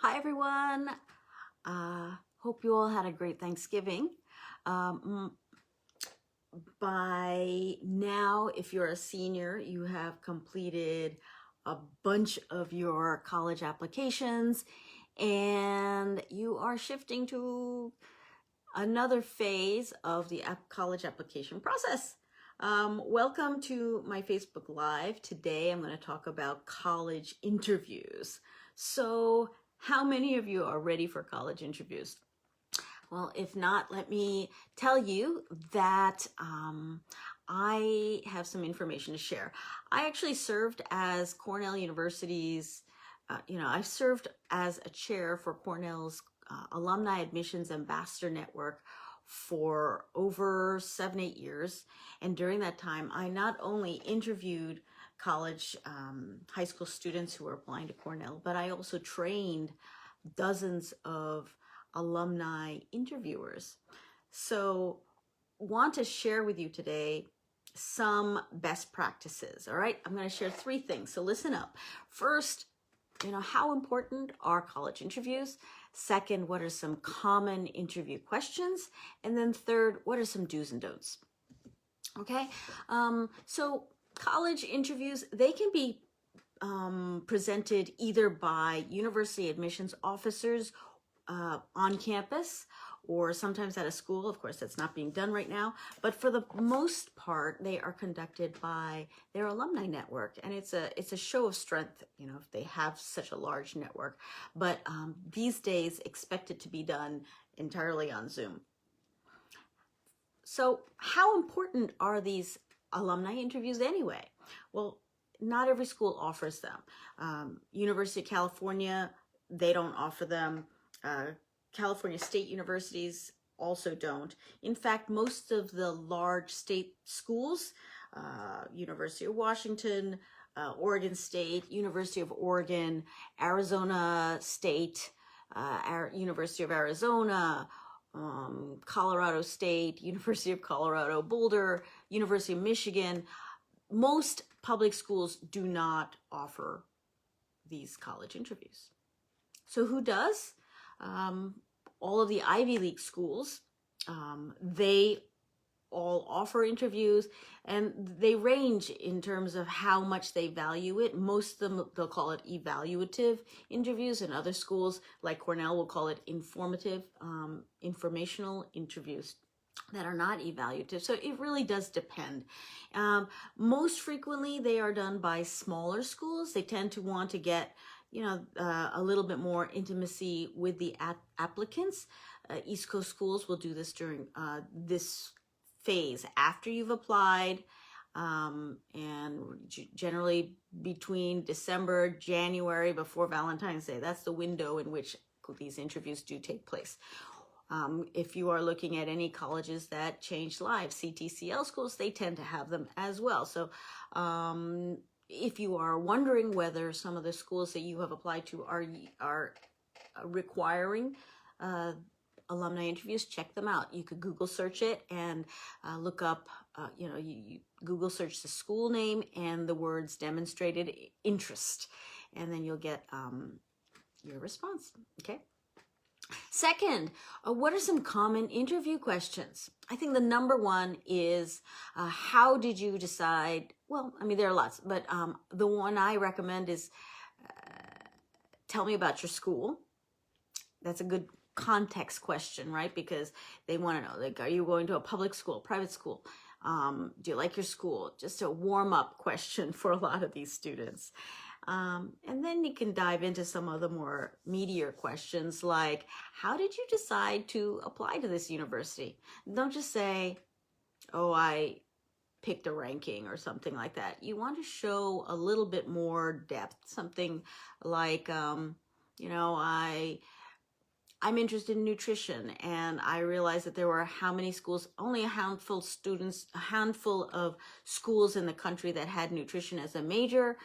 Hi, everyone. Hope you all had a great Thanksgiving. By now, if you're a senior, you have completed a bunch of your college applications and you are shifting to another phase of the college application process. Welcome to my Facebook Live. Today, I'm going to talk about college interviews. So, how many of you are ready for college interviews? Well, if not, let me tell you that I have some information to share. I actually served as Cornell University's, I've served as a chair for Cornell's Alumni Admissions Ambassador Network for over 7-8 years. And during that time, I not only interviewed college, high school students who were applying to Cornell, but I also trained dozens of alumni interviewers. So want to share with you today some best practices. All right, I'm going to share 3 things, so listen up. First, how important are college interviews? Second, what are some common interview questions? And then third, what are some do's and don'ts? Okay, so college interviews, they can be presented either by university admissions officers on campus or sometimes at a school. Of course, that's not being done right now, but for the most part, they are conducted by their alumni network, and it's a show of strength, if they have such a large network. But these days, expect it to be done entirely on Zoom. So, how important are these alumni interviews anyway? Well, not every school offers them. University of California, they don't offer them. California state universities also don't. In fact, most of the large state schools, University of Washington, Oregon State, University of Oregon, Arizona State, University of Arizona, Colorado State, University of Colorado Boulder, University of Michigan, most public schools do not offer these college interviews. So who does? All of the Ivy League schools, they all offer interviews, and they range in terms of how much they value it. Most of them, they'll call it evaluative interviews, and other schools like Cornell will call it informational interviews that are not evaluative. So it really does depend. Most frequently, they are done by smaller schools. They tend to want to get a little bit more intimacy with the applicants. East Coast schools will do this during this phase after you've applied, and generally between December, January, before Valentine's Day. That's the window in which these interviews do take place. If you are looking at any colleges that change lives, CTCL schools, they tend to have them as well. So if you are wondering whether some of the schools that you have applied to are requiring alumni interviews, check them out. You could Google search it and look up, you Google search the school name and the words demonstrated interest, and then you'll get your response, okay? Second, what are some common interview questions? I think the number one is, how did you decide? Well, there are lots, but the one I recommend is, tell me about your school. That's a good context question, right? Because they want to know, like, are you going to a public school, private school? Do you like your school? Just a warm-up question for a lot of these students. And then you can dive into some of the more meatier questions, like, how did you decide to apply to this university? Don't just say, oh, I picked a ranking or something like that. You want to show a little bit more depth, something like, I'm interested in nutrition, and I realized that there were how many schools, only a handful of schools in the country that had nutrition as a major.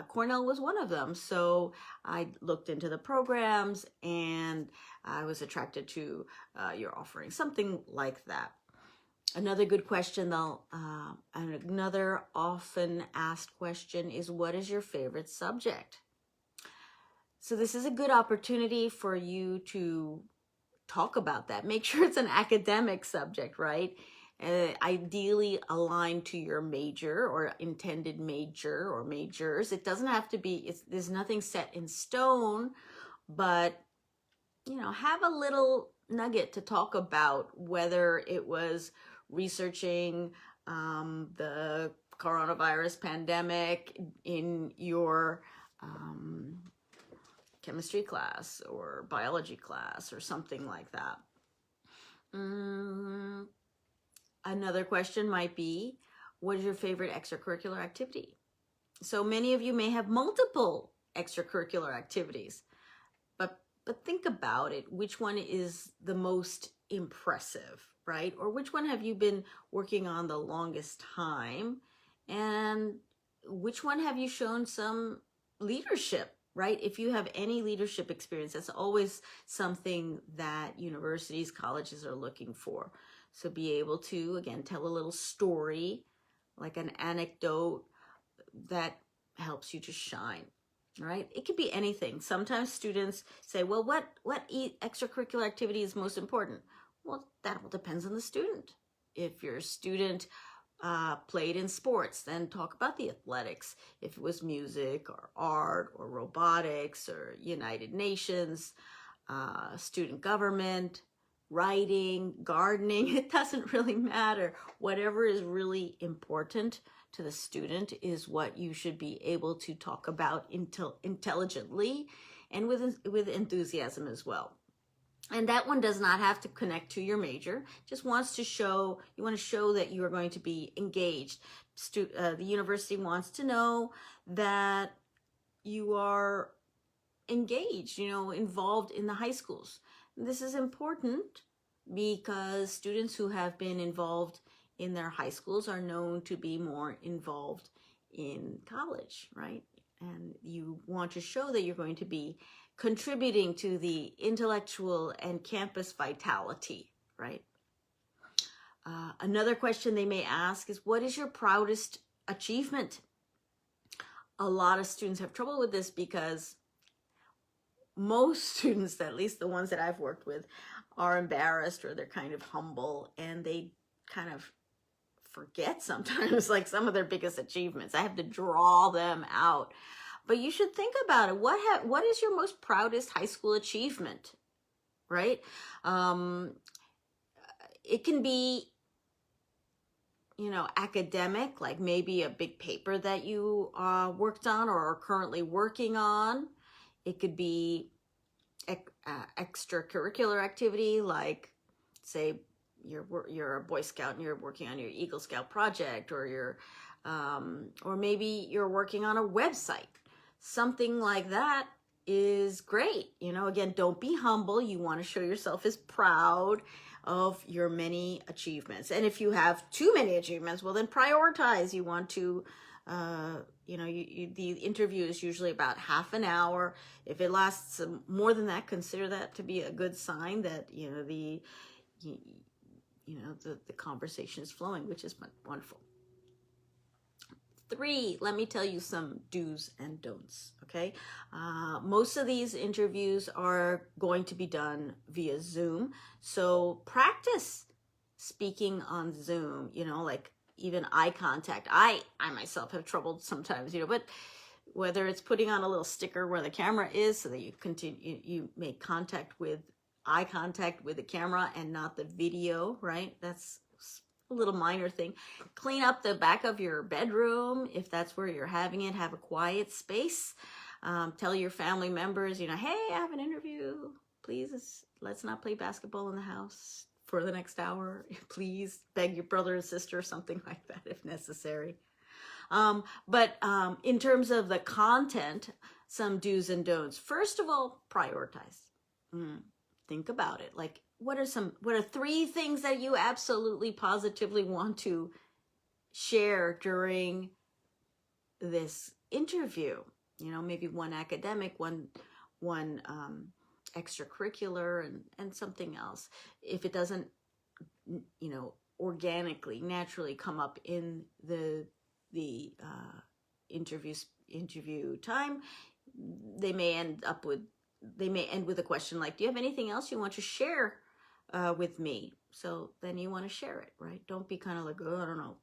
Cornell was one of them. So I looked into the programs and I was attracted to your offering, something like that. Another good question, though, another often asked question is, what is your favorite subject? So this is a good opportunity for you to talk about that. Make sure it's an academic subject, right? Ideally aligned to your major or intended major or majors. It doesn't have to be, there's nothing set in stone, but have a little nugget to talk about, whether it was researching the coronavirus pandemic in your chemistry class or biology class or something like that. Another question might be, what is your favorite extracurricular activity? So many of you may have multiple extracurricular activities, but think about it. Which one is the most impressive, right? Or which one have you been working on the longest time? And which one have you shown some leadership, right? If you have any leadership experience, that's always something that universities, colleges are looking for. So be able to, again, tell a little story, like an anecdote that helps you to shine, right? It could be anything. Sometimes students say, well, what extracurricular activity is most important? Well, that all depends on the student. If your student played in sports, then talk about the athletics. If it was music or art or robotics or United Nations, student government, writing, gardening, it doesn't really matter. Whatever is really important to the student is what you should be able to talk about intelligently and with enthusiasm as well. And that one does not have to connect to your major. Just wants to show, you want to show that you are going to be engaged. The university wants to know that you are engaged, involved in the high schools. This is important because students who have been involved in their high schools are known to be more involved in college, right? And you want to show that you're going to be contributing to the intellectual and campus vitality, right? Another question they may ask is, what is your proudest achievement? A lot of students have trouble with this because most students, at least the ones that I've worked with, are embarrassed or they're kind of humble and they kind of forget sometimes like some of their biggest achievements. I have to draw them out. But you should think about it. What is your most proudest high school achievement, right? It can be, academic, like maybe a big paper that you worked on or are currently working on. It could be extracurricular activity, like say you're a Boy Scout and you're working on your Eagle Scout project, or or maybe you're working on a website. Something like that is great. Again, don't be humble. You want to show yourself as proud of your many achievements. And if you have too many achievements, well, then prioritize. You want to, the interview is usually about half an hour. If it lasts more than that, consider that to be a good sign that, the conversation is flowing, which is wonderful. 3, let me tell you some do's and don'ts, okay? Most of these interviews are going to be done via Zoom, so practice speaking on Zoom, like even eye contact. I myself have trouble sometimes, but whether it's putting on a little sticker where the camera is so that you make eye contact with the camera and not the video, right? That's a little minor thing. Clean up the back of your bedroom if that's where you're having it. Have a quiet space. Tell your family members, hey, I have an interview. Please, let's not play basketball in the house for the next hour. Please beg your brother and sister or something like that if necessary. But in terms of the content, some do's and don'ts. First of all, prioritize. Think about it. Like, what are 3 things that you absolutely positively want to share during this interview? Maybe one academic, one extracurricular, and something else. If it doesn't, organically, naturally come up in the interview time, they may end with a question like, do you have anything else you want to share with me? So then you want to share it, right? Don't be kind of like, oh, I don't know.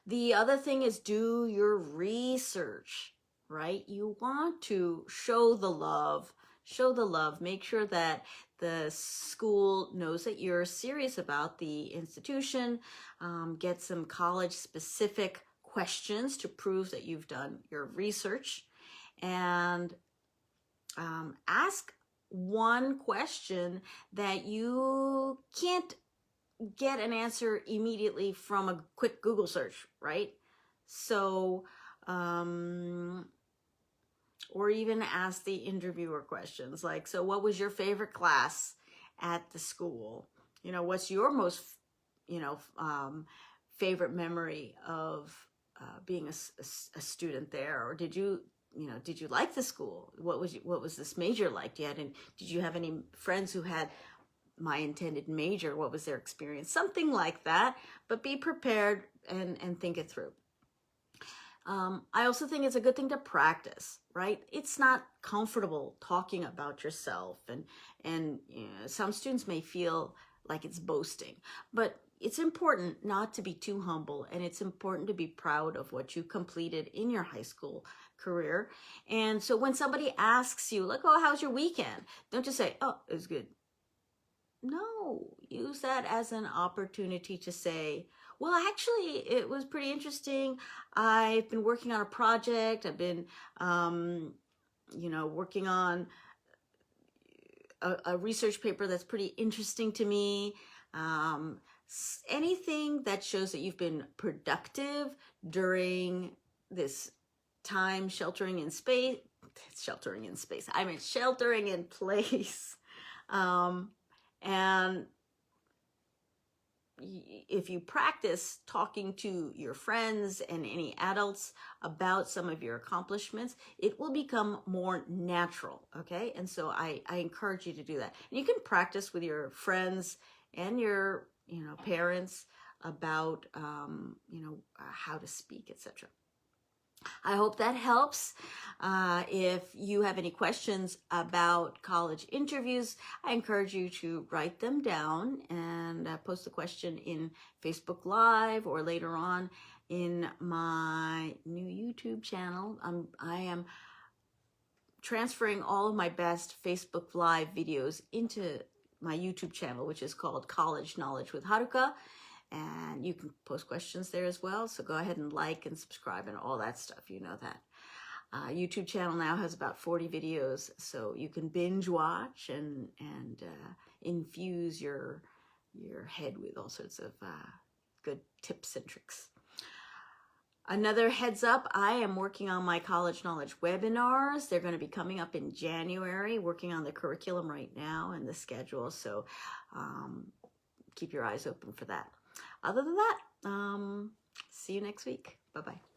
The other thing is do your research, right? You want to show the love, make sure that the school knows that you're serious about the institution. Get some college specific questions to prove that you've done your research, and ask one question that you can't get an answer immediately from a quick Google search, right? So, or even ask the interviewer questions like, so what was your favorite class at the school? You know, what's your most, favorite memory of being a student there? Or did you like the school? What was this major like? Did you have any friends who had my intended major? What was their experience? Something like that, but be prepared and think it through. I also think it's a good thing to practice, right? It's not comfortable talking about yourself, and some students may feel like it's boasting, but it's important not to be too humble, and it's important to be proud of what you completed in your high school career. And so when somebody asks you, like, oh, how's your weekend? Don't just say, oh, it was good. No, use that as an opportunity to say, well, actually, it was pretty interesting. I've been working on a project. I've been, working on a research paper that's pretty interesting to me. Anything that shows that you've been productive during this time sheltering in space. I mean, sheltering in place. And if you practice talking to your friends and any adults about some of your accomplishments, it will become more natural, okay? And so I encourage you to do that. And you can practice with your friends and your parents about how to speak, etc. I hope that helps. If you have any questions about college interviews, I encourage you to write them down and post the question in Facebook Live or later on in my new YouTube channel. I am transferring all of my best Facebook Live videos into my YouTube channel, which is called College Knowledge with Haruka. And you can post questions there as well. So go ahead and like and subscribe and all that stuff. You know that. YouTube channel now has about 40 videos, so you can binge watch and infuse your head with all sorts of good tips and tricks. Another heads up, I am working on my college knowledge webinars. They're going to be coming up in January, working on the curriculum right now and the schedule. So keep your eyes open for that. Other than that, see you next week. Bye-bye.